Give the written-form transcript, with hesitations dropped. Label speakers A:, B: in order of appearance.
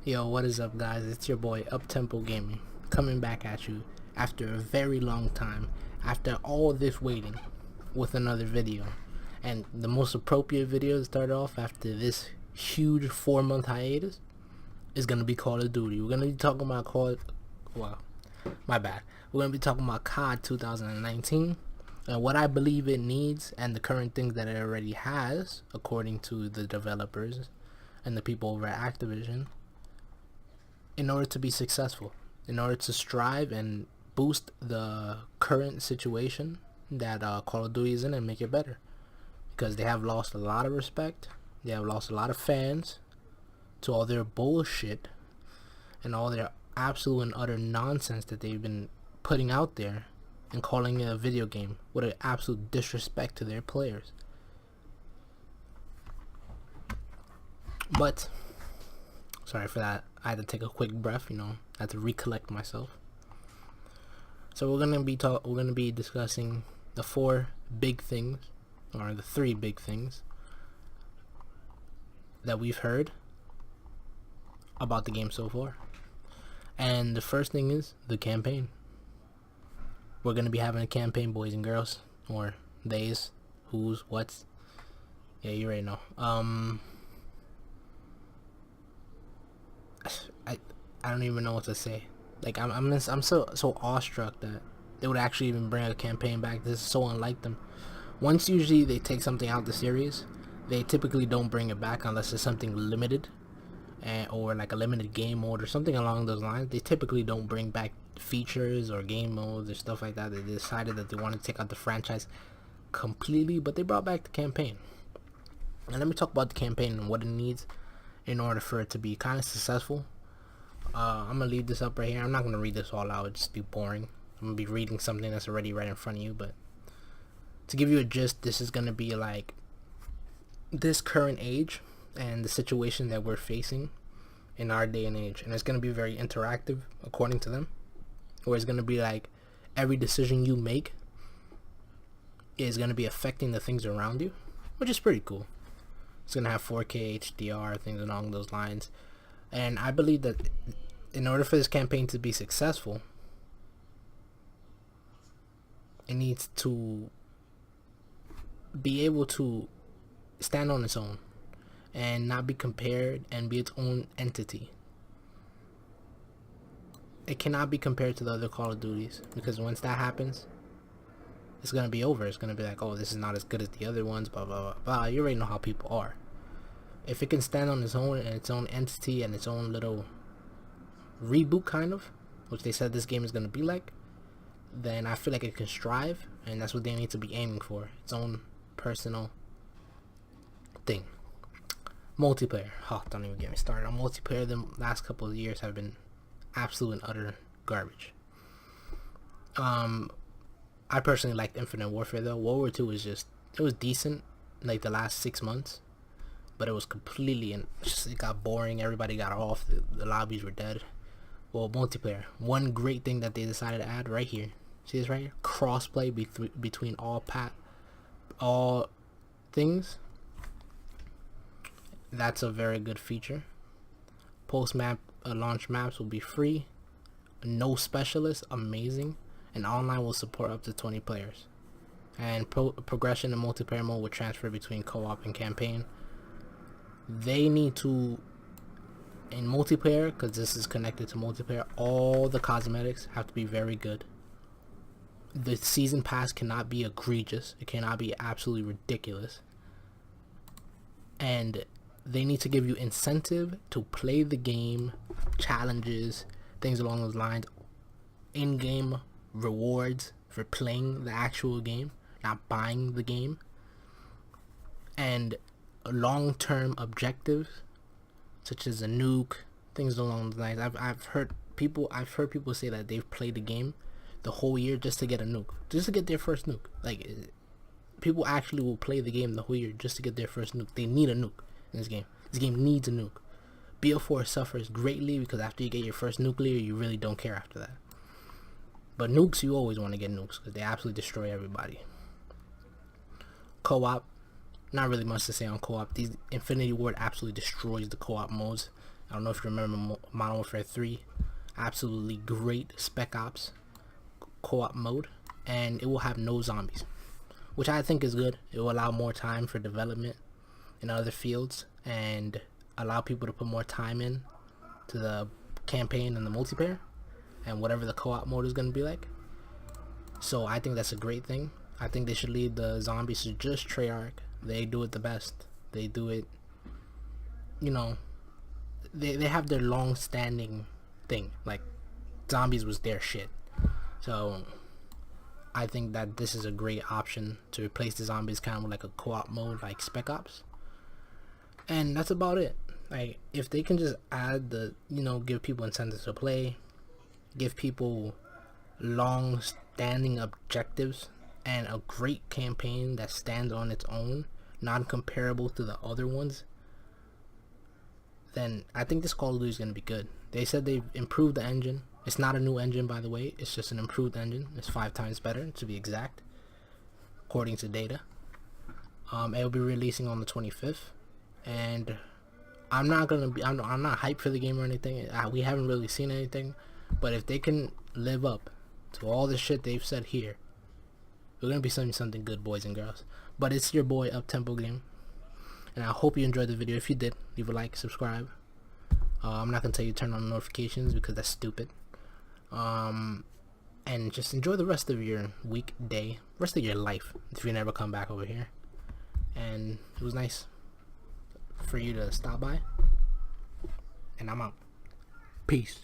A: Yo, what is up, guys? It's your boy Uptempo Gaming coming back at you after a very long time, after all this waiting, with another video. And the most appropriate video to start off after this huge 4-month hiatus is gonna be Call of Duty. We're gonna be talking about my bad. We're gonna be talking about COD 2019 and what I believe it needs and the current things that it already has, according to the developers and the people over at Activision, in order to be successful, in order to strive and boost the current situation that Call of Duty is in and make it better. Because they have lost a lot of respect, they have lost a lot of fans to all their bullshit and all their absolute and utter nonsense that they've been putting out there and calling it a video game with an absolute disrespect to their players. But sorry for that. I had to take a quick breath, I had to recollect myself. So we're gonna be discussing the three big things that we've heard about the game so far. And the first thing is the campaign. We're gonna be having a campaign, boys and girls, or theys, who's, what's. Yeah, you already know. I don't even know what to say. Like I'm so awestruck that they would actually even bring a campaign back. This is so unlike them. Once usually they take something out of the series, they typically don't bring it back unless it's something limited, or like a limited game mode or something along those lines. They typically don't bring back features or game modes or stuff like that. They decided that they want to take out the franchise completely, but they brought back the campaign. And let me talk about the campaign and what it needs in order for it to be kind of successful. I'm gonna leave this up right here. I'm not gonna read this all out, it'd just be boring. I'm gonna be reading something that's already right in front of you, but to give you a gist, this is gonna be like this current age and the situation that we're facing in our day and age, and it's gonna be very interactive according to them, where it's gonna be like every decision you make is gonna be affecting the things around you, which is pretty cool. It's gonna have 4K HDR, things along those lines. And I believe that in order for this campaign to be successful, it needs to be able to stand on its own and not be compared and be its own entity. It cannot be compared to the other Call of Duties, because once that happens, it's gonna be over. It's gonna be like, oh, this is not as good as the other ones, blah blah blah blah. You already know how people are. If it can stand on its own and its own entity and its own little reboot kind of, which they said this game is gonna be like, then I feel like it can strive, and that's what they need to be aiming for. Its own personal thing. Multiplayer. Oh, don't even get me started on multiplayer. The last couple of years have been absolute and utter garbage. I personally liked Infinite Warfare though. World War II was it was decent, like the last 6 months, but it was completely, and it got boring. Everybody got off. The lobbies were dead. Well, multiplayer. One great thing that they decided to add right here. See this right here? Crossplay between all things. That's a very good feature. Post map launch maps will be free. No specialists, amazing. And online will support up to 20 players. And progression in multiplayer mode will transfer between co-op and campaign. They need to, in multiplayer, because this is connected to multiplayer, all the cosmetics have to be very good. The season pass cannot be egregious. It cannot be absolutely ridiculous. And they need to give you incentive to play the game, challenges, things along those lines, in-game rewards for playing the actual game, not buying the game, and long-term objectives such as a nuke, things along the lines. I've heard people say that they've played the game the whole year just to get a nuke, just to get their first nuke. Like, people actually will play the game the whole year just to get their first nuke. They need a nuke in this game. This game needs a nuke. BO4 suffers greatly because after you get your first nuclear, you really don't care after that. But nukes, you always want to get nukes because they absolutely destroy everybody. Co-op, not really much to say on co-op. These Infinity Ward absolutely destroys the co-op modes. I don't know if you remember Modern Warfare 3. Absolutely great Spec Ops co-op mode, and it will have no zombies, which I think is good. It will allow more time for development in other fields and allow people to put more time in to the campaign and the multiplayer and whatever the co-op mode is going to be like. So I think that's a great thing. I think they should leave the zombies to just Treyarch. They do it the best. They do it, you know, they have their long-standing thing. Like, zombies was their shit. So I think that this is a great option to replace the zombies, kind of like a co-op mode like Spec Ops. And that's about it. Like, if they can just add the, give people incentives to play, give people long-standing objectives, and a great campaign that stands on its own, non-comparable to the other ones, then I think this Call of Duty is going to be good. They said they've improved the engine. It's not a new engine, by the way. It's just an improved engine. It's 5 times better, to be exact, according to data. It'll be releasing on the 25th, and I'm not not hyped for the game or anything. We haven't really seen anything, but if they can live up to all the shit they've said here, we're gonna be seeing something good, boys and girls. But it's your boy Uptempo Game, and I hope you enjoyed the video. If you did, leave a like, subscribe. I'm not gonna tell you to turn on notifications because that's stupid. And just enjoy the rest of your week, day, rest of your life if you never come back over here. And it was nice for you to stop by, and I'm out. Peace.